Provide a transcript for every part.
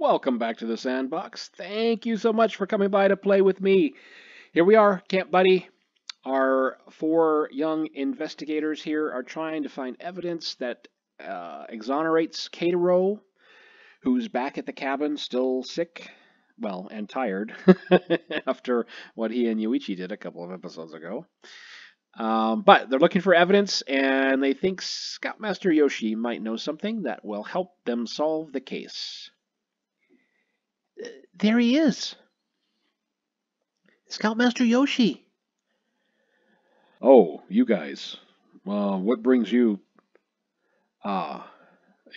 Welcome back to the sandbox. Thank you so much for coming by to play with me. Here we are, Camp Buddy. Our four young investigators here are trying to find evidence that exonerates Catero, who's back at the cabin, still sick, well, and tired after what he and Yuichi did a couple of episodes ago. But they're looking for evidence, and they think Scoutmaster Yoshi might know something that will help them solve the case. There he is. Scoutmaster Yoshi. Oh, you guys. What brings you...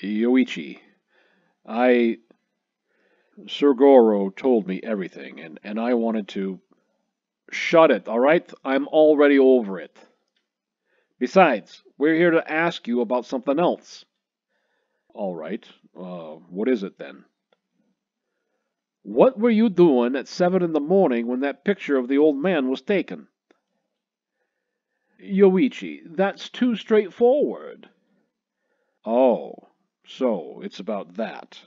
Yoichi. Sir Goro told me everything, and I wanted to... Shut it, alright? I'm already over it. Besides, we're here to ask you about something else. Alright, what is it then? What were you doing at 7 in the morning when that picture of the old man was taken? Yoichi, that's too straightforward. Oh, so it's about that.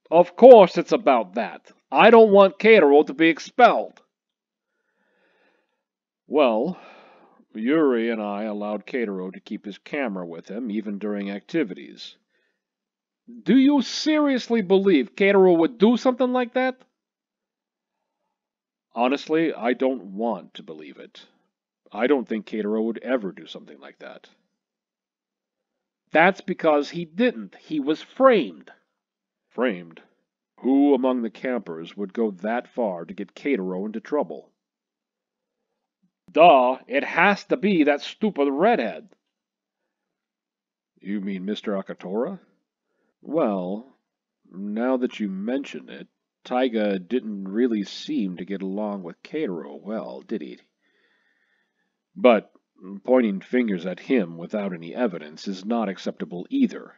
Of course it's about that. I don't want Catero to be expelled. Well, Yuri and I allowed Catero to keep his camera with him, even during activities. Do you seriously believe Catero would do something like that? Honestly, I don't want to believe it. I don't think Catero would ever do something like that. That's because he didn't. He was framed. Framed? Who among the campers would go that far to get Catero into trouble? Duh, it has to be that stupid redhead. You mean Mr. Akatora? Well, now that you mention it, Taiga didn't really seem to get along with Catero well, did he? But pointing fingers at him without any evidence is not acceptable either.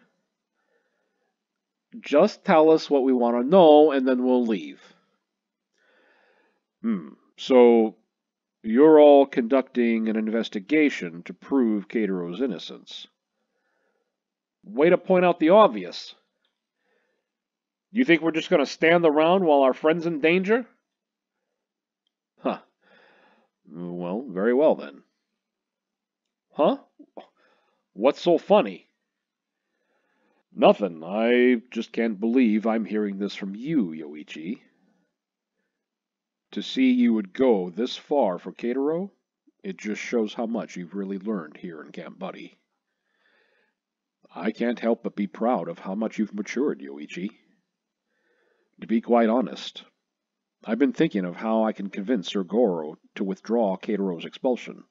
Just tell us what we want to know, and then we'll leave. So, you're all conducting an investigation to prove Catero's innocence. Way to point out the obvious. You think we're just going to stand around while our friend's in danger? Huh. Well, very well then. Huh? What's so funny? Nothing. I just can't believe I'm hearing this from you, Yoichi. To see you would go this far for Catero, it just shows how much you've really learned here in Camp Buddy. I can't help but be proud of how much you've matured, Yoichi. To be quite honest, I've been thinking of how I can convince Sir Goro to withdraw Catero's expulsion.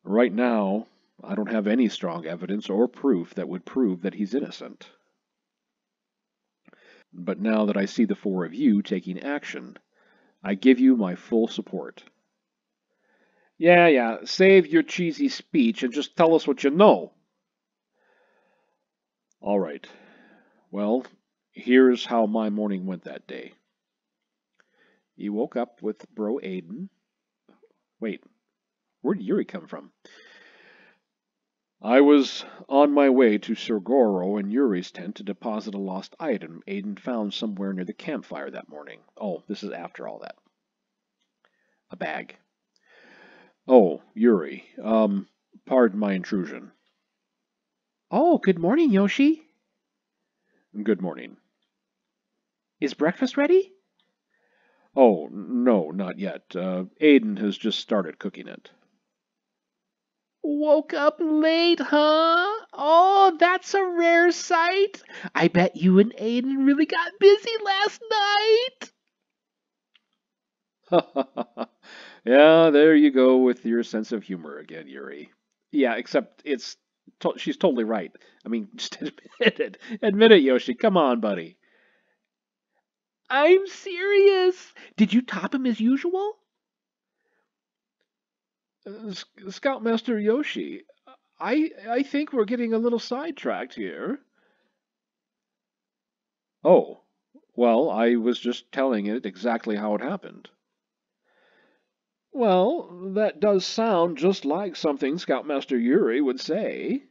Right now, I don't have any strong evidence or proof that would prove that he's innocent. But now that I see the four of you taking action, I give you my full support. Yeah, save your cheesy speech and just tell us what you know. All right. Well, here's how my morning went that day. You woke up with Bro Aiden. Wait, where'd Yuri come from? I was on my way to Sir Goro and Yuri's tent to deposit a lost item Aiden found somewhere near the campfire that morning. Oh, this is after all that. A bag. Oh, Yuri. Pardon my intrusion. Oh, good morning, Yoshi. Good morning. Is breakfast ready? Oh, no, not yet. Aiden has just started cooking it. Woke up late, huh? Oh, that's a rare sight. I bet you and Aiden really got busy last night. Yeah, there you go with your sense of humor again, Yuri. Yeah, except she's totally right. I mean, just admit it. Admit it, Yoshi. Come on, buddy. I'm serious. Did you top him as usual? Scoutmaster Yoshi, I think we're getting a little sidetracked here. Oh, well, I was just telling it exactly how it happened. Well, that does sound just like something Scoutmaster Yuri would say.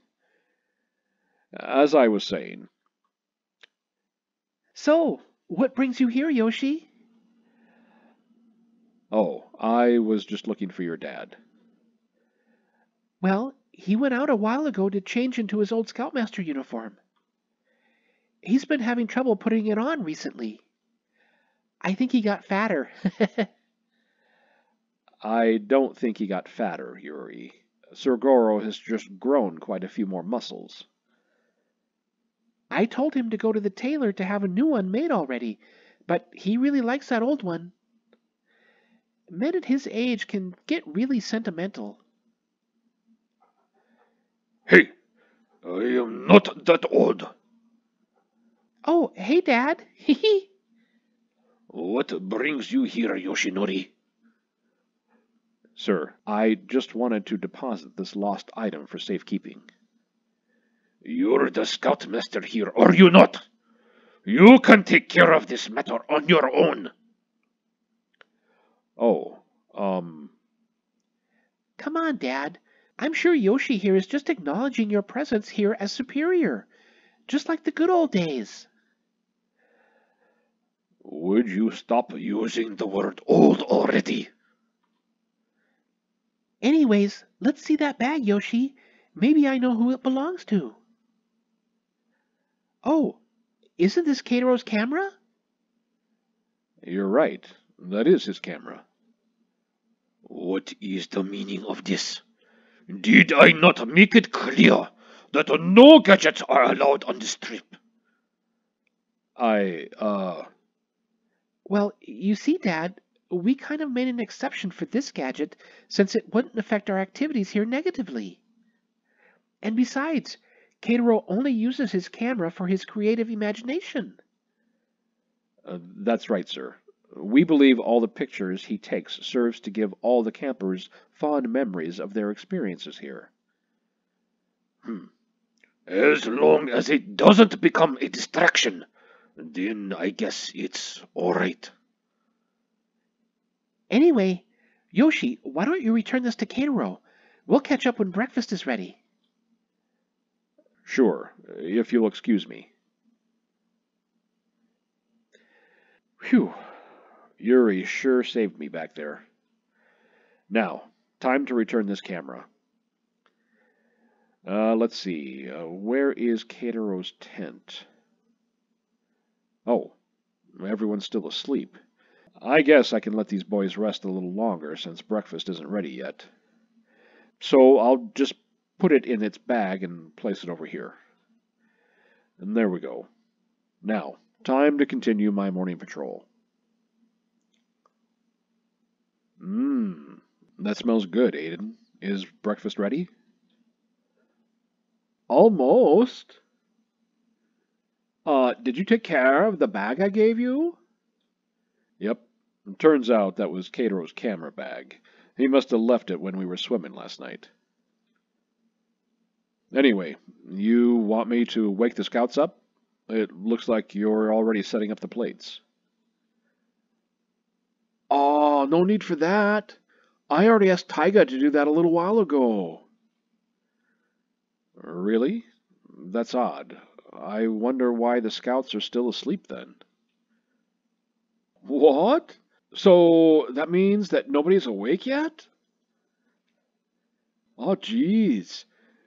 As I was saying, So, what brings you here, Yoshi? Oh, I was just looking for your dad. Well, he went out a while ago to change into his old Scoutmaster uniform. He's been having trouble putting it on recently. I think he got fatter. I don't think he got fatter, Yuri. Sir Goro has just grown quite a few more muscles. I told him to go to the tailor to have a new one made already, but he really likes that old one. Men at his age can get really sentimental. Hey, I am not that old. Oh, hey, Dad. Hee. What brings you here, Yoshinori? Sir, I just wanted to deposit this lost item for safekeeping. You're the scoutmaster here, are you not? You can take care of this matter on your own. Oh, Come on, Dad. I'm sure Yoshi here is just acknowledging your presence here as superior, just like the good old days. Would you stop using the word old already? Anyways, let's see that bag, Yoshi. Maybe I know who it belongs to. Oh, isn't this Kataro's camera? you're right. That is his camera. What is the meaning of this? Did I not make it clear that no gadgets are allowed on this trip? Well, you see, Dad, we kind of made an exception for this gadget since it wouldn't affect our activities here negatively. And besides, Kataro only uses his camera for his creative imagination. That's right, sir. We believe all the pictures he takes serves to give all the campers fond memories of their experiences here. As long as it doesn't become a distraction, then I guess it's alright. Anyway, Yoshi, why don't you return this to Kataro? We'll catch up when breakfast is ready. Sure, if you'll excuse me. Phew, Yuri sure saved me back there. Now, time to return this camera. Let's see, where is Kataro's tent? Oh, everyone's still asleep. I guess I can let these boys rest a little longer since breakfast isn't ready yet. So I'll just put it in its bag and place it over here. And there we go. Now, time to continue my morning patrol. Mmm, that smells good, Aiden. Is breakfast ready? Almost. Did you take care of the bag I gave you? Yep. It turns out that was Kataro's camera bag. He must have left it when we were swimming last night. Anyway, you want me to wake the scouts up? It looks like you're already setting up the plates. Oh, no need for that. I already asked Taiga to do that a little while ago. Really? That's odd. I wonder why the scouts are still asleep then. What? So that means that nobody's awake yet? Oh, geez.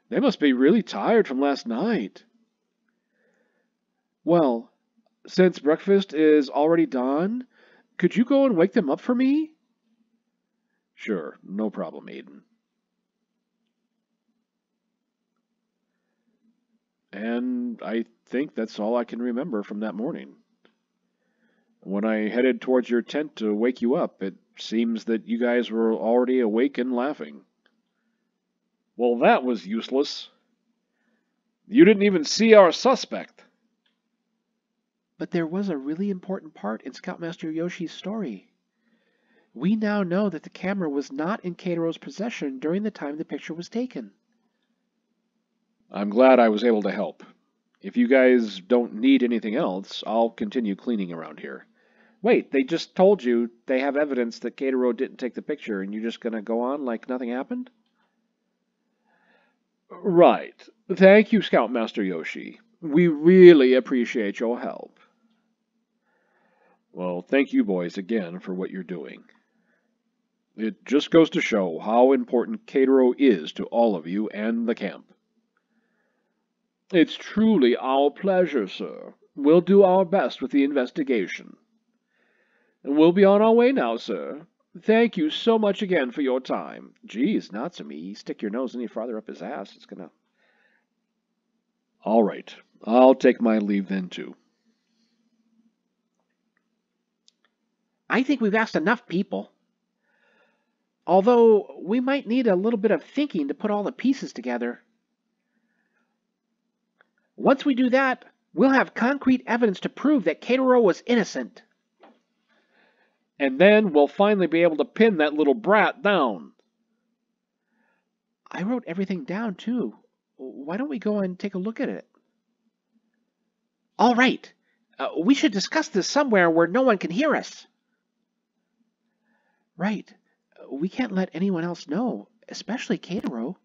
They must be really tired from last night. Well, since breakfast is already done, could you go and wake them up for me? Sure, no problem, Aiden. And I think that's all I can remember from that morning. When I headed towards your tent to wake you up, it seems that you guys were already awake and laughing. Well, that was useless. You didn't even see our suspect. But there was a really important part in Scoutmaster Yoshi's story. We now know that the camera was not in Kataro's possession during the time the picture was taken. I'm glad I was able to help. If you guys don't need anything else, I'll continue cleaning around here. Wait, they just told you they have evidence that Kataro didn't take the picture, and you're just gonna go on like nothing happened? Right. Thank you, Scoutmaster Yoshi. We really appreciate your help. Well, thank you boys again for what you're doing. It just goes to show how important Cairo is to all of you and the camp. It's truly our pleasure, sir. We'll do our best with the investigation. We'll be on our way now, sir. Thank you so much again for your time. Geez, Natsumi, you stick your nose any farther up his ass, it's gonna... All right. I'll take my leave then, too. I think we've asked enough people. Although, we might need a little bit of thinking to put all the pieces together. Once we do that, we'll have concrete evidence to prove that Keitaro was innocent. And then we'll finally be able to pin that little brat down. I wrote everything down, too. Why don't we go and take a look at it? All right. We should discuss this somewhere where no one can hear us. Right. We can't let anyone else know, especially Keitaro.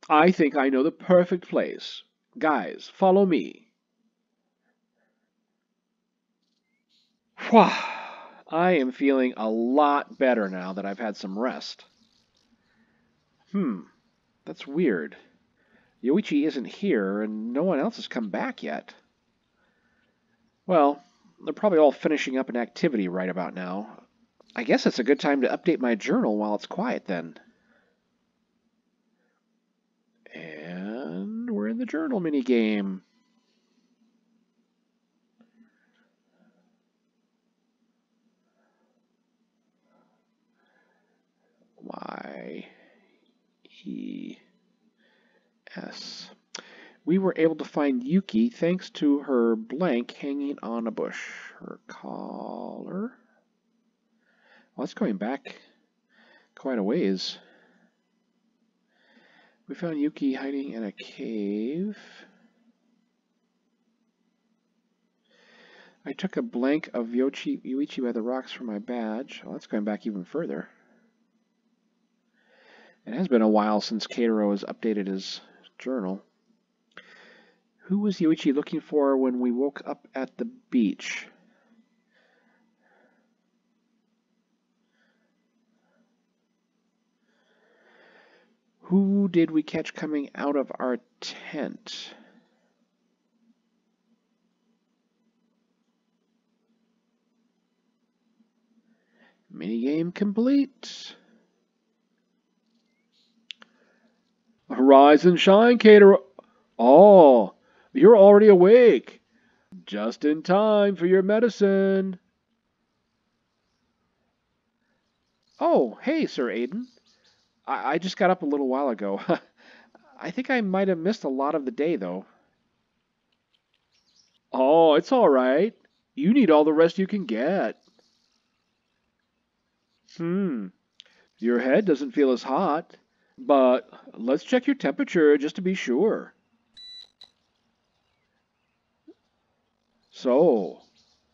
I think I know the perfect place. Guys, follow me. Whew. I am feeling a lot better now that I've had some rest. That's weird. Yoichi isn't here, and no one else has come back yet. Well, they're probably all finishing up an activity right about now. I guess it's a good time to update my journal while it's quiet then. And we're in the journal minigame. Y-E-S. We were able to find Yuki thanks to her blank hanging on a bush. Her collar. Well, that's going back quite a ways. We found Yuki hiding in a cave. I took a blank of Yoichi by the rocks for my badge. Well, that's going back even further. It has been a while since Keitaro has updated his journal. Who was Yoichi looking for when we woke up at the beach? Who did we catch coming out of our tent? Minigame complete. Rise and shine, Keitaro. Oh, you're already awake. Just in time for your medicine. Oh, hey, Sir Aiden. I just got up a little while ago. I think I might have missed a lot of the day, though. Oh, it's all right. You need all the rest you can get. Your head doesn't feel as hot, but let's check your temperature just to be sure. So,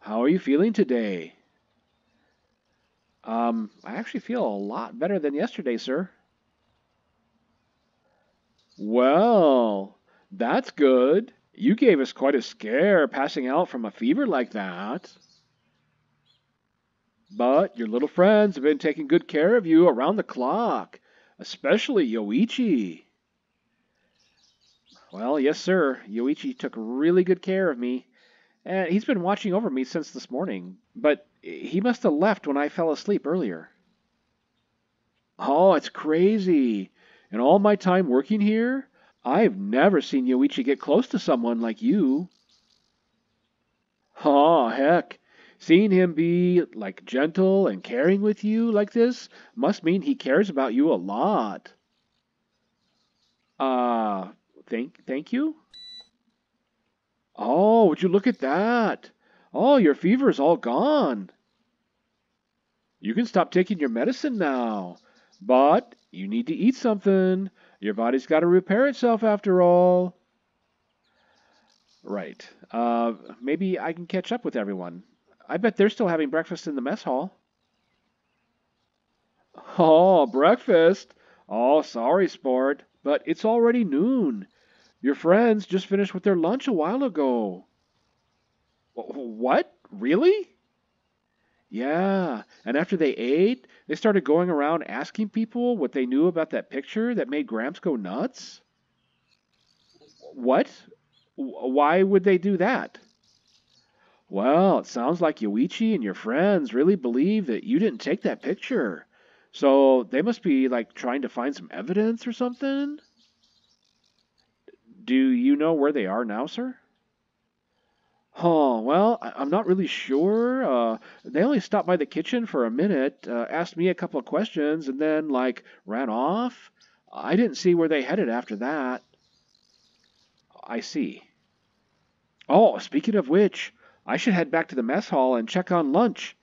how are you feeling today? I actually feel a lot better than yesterday, sir. Well, that's good. You gave us quite a scare passing out from a fever like that. But your little friends have been taking good care of you around the clock, especially Yoichi. Well, yes, sir. Yoichi took really good care of me. And he's been watching over me since this morning, but he must have left when I fell asleep earlier. Oh, it's crazy. In all my time working here, I've never seen Yoichi get close to someone like you. Oh, heck. Seeing him be, like, gentle and caring with you like this must mean he cares about you a lot. Uh, thank you? Oh, would you look at that? Oh, your fever's all gone. You can stop taking your medicine now. But you need to eat something. Your body's got to repair itself after all. Right. Maybe I can catch up with everyone. I bet they're still having breakfast in the mess hall. Oh, breakfast? Oh, sorry, sport, but it's already noon. Your friends just finished with their lunch a while ago. What? Really? Yeah, and after they ate, they started going around asking people what they knew about that picture that made Gramps go nuts? What? Why would they do that? Well, it sounds like Yoichi and your friends really believe that you didn't take that picture. So they must be like trying to find some evidence or something? Do you know where they are now, sir? Oh, well, I'm not really sure. They only stopped by the kitchen for a minute, asked me a couple of questions, and then, like, ran off. I didn't see where they headed after that. I see. Oh, speaking of which, I should head back to the mess hall and check on lunch.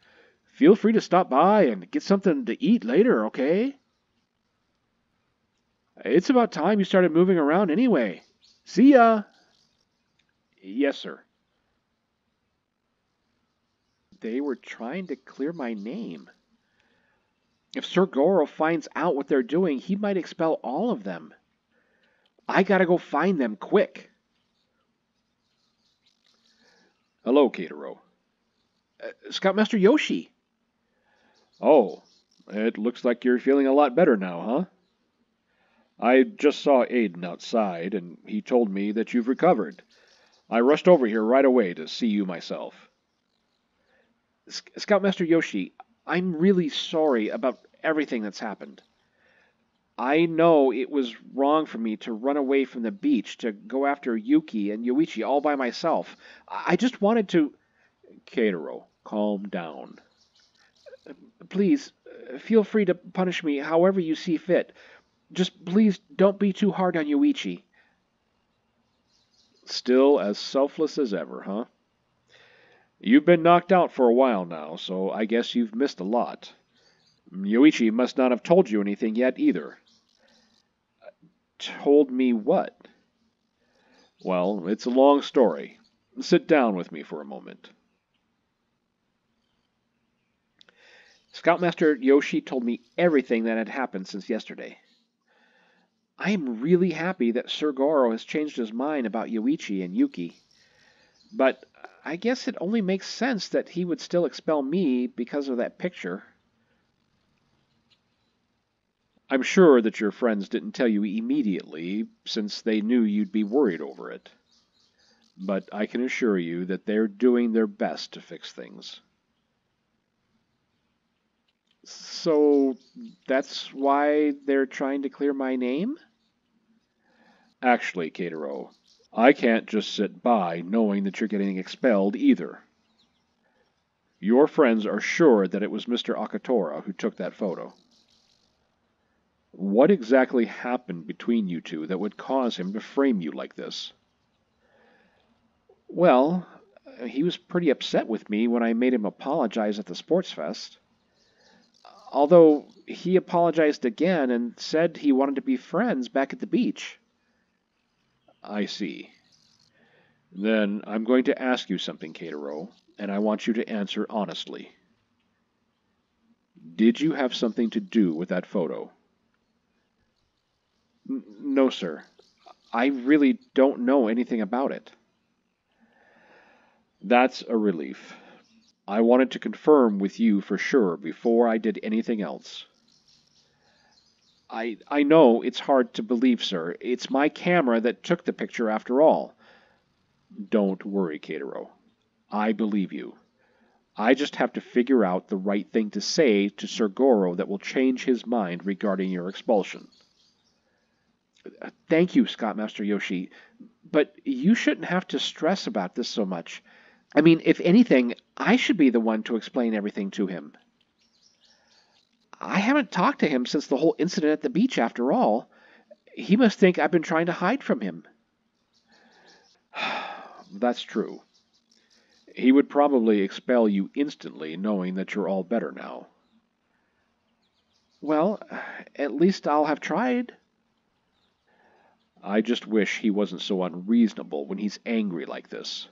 Feel free to stop by and get something to eat later, okay? It's about time you started moving around anyway. See ya! Yes, sir. They were trying to clear my name. If Sir Goro finds out what they're doing, he might expel all of them. I gotta go find them quick. Hello, Keitaro. Scoutmaster Yoshi. Oh, it looks like you're feeling a lot better now, huh? I just saw Aiden outside, and he told me that you've recovered. I rushed over here right away to see you myself. Scoutmaster Yoshi, I'm really sorry about everything that's happened. I know it was wrong for me to run away from the beach to go after Yuki and Yoichi all by myself. I just wanted to... Keitaro, calm down. Please, feel free to punish me however you see fit. Just please don't be too hard on Yoichi. Still as selfless as ever, huh? You've been knocked out for a while now, so I guess you've missed a lot. Yoichi must not have told you anything yet either. Told me what? Well, it's a long story. Sit down with me for a moment. Scoutmaster Yoshi told me everything that had happened since yesterday. I am really happy that Sir Goro has changed his mind about Yoichi and Yuki. But I guess it only makes sense that he would still expel me because of that picture. I'm sure that your friends didn't tell you immediately, since they knew you'd be worried over it. But I can assure you that they're doing their best to fix things. So that's why they're trying to clear my name? Actually, Keitaro, I can't just sit by knowing that you're getting expelled either. Your friends are sure that it was Mr. Akatora who took that photo. What exactly happened between you two that would cause him to frame you like this? Well, he was pretty upset with me when I made him apologize at the sports fest. Although he apologized again and said he wanted to be friends back at the beach. I see. Then I'm going to ask you something, Keitaro, and I want you to answer honestly. Did you have something to do with that photo? No, sir. I really don't know anything about it. That's a relief. I wanted to confirm with you for sure before I did anything else. I know it's hard to believe, sir. It's my camera that took the picture after all. Don't worry, Keitaro. I believe you. I just have to figure out the right thing to say to Sir Goro that will change his mind regarding your expulsion. Thank you, Scoutmaster Yoshi. But you shouldn't have to stress about this so much. I mean, if anything, I should be the one to explain everything to him. I haven't talked to him since the whole incident at the beach, after all. He must think I've been trying to hide from him. That's true. He would probably expel you instantly, knowing that you're all better now. Well, at least I'll have tried. I just wish he wasn't so unreasonable when he's angry like this.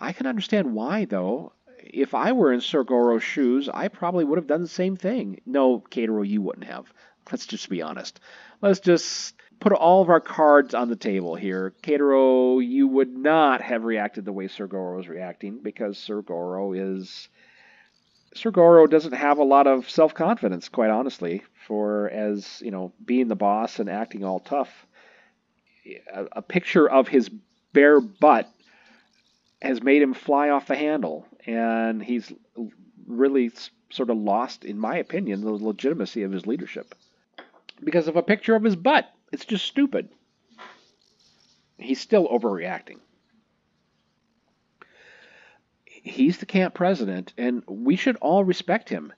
I can understand why, though. If I were in Sir Goro's shoes, I probably would have done the same thing. No, Keitaro, you wouldn't have. Let's just be honest. Let's just put all of our cards on the table here. Keitaro, you would not have reacted the way Sir Goro is reacting because Sir Goro doesn't have a lot of self-confidence, quite honestly, for as, being the boss and acting all tough. A picture of his bare butt has made him fly off the handle, and he's really sort of lost, in my opinion, the legitimacy of his leadership. Because of a picture of his butt. It's just stupid. He's still overreacting. He's the camp president, and we should all respect him.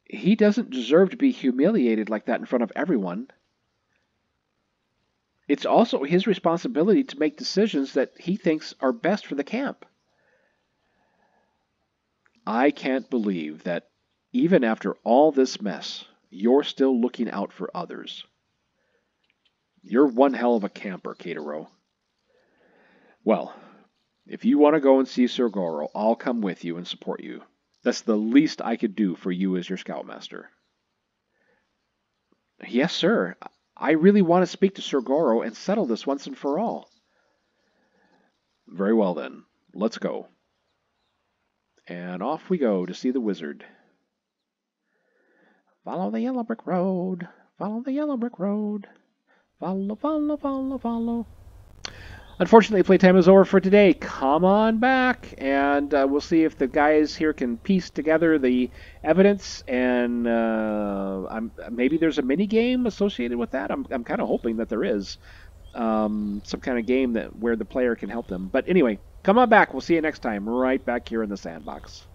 He doesn't deserve to be humiliated like that in front of everyone. It's also his responsibility to make decisions that he thinks are best for the camp. I can't believe that even after all this mess, you're still looking out for others. You're one hell of a camper, Keitaro. Well, if you want to go and see Sir Goro, I'll come with you and support you. That's the least I could do for you as your scoutmaster. Yes, sir. I really want to speak to Sir Goro and settle this once and for all. Very well then. Let's go. And off we go to see the wizard. Follow the yellow brick road. Follow the yellow brick road. Follow, follow, follow, follow. Unfortunately, playtime is over for today. Come on back, and we'll see if the guys here can piece together the evidence, and maybe there's a mini game associated with that. I'm kind of hoping that there is some kind of game where the player can help them. But anyway, come on back. We'll see you next time, right back here in the sandbox.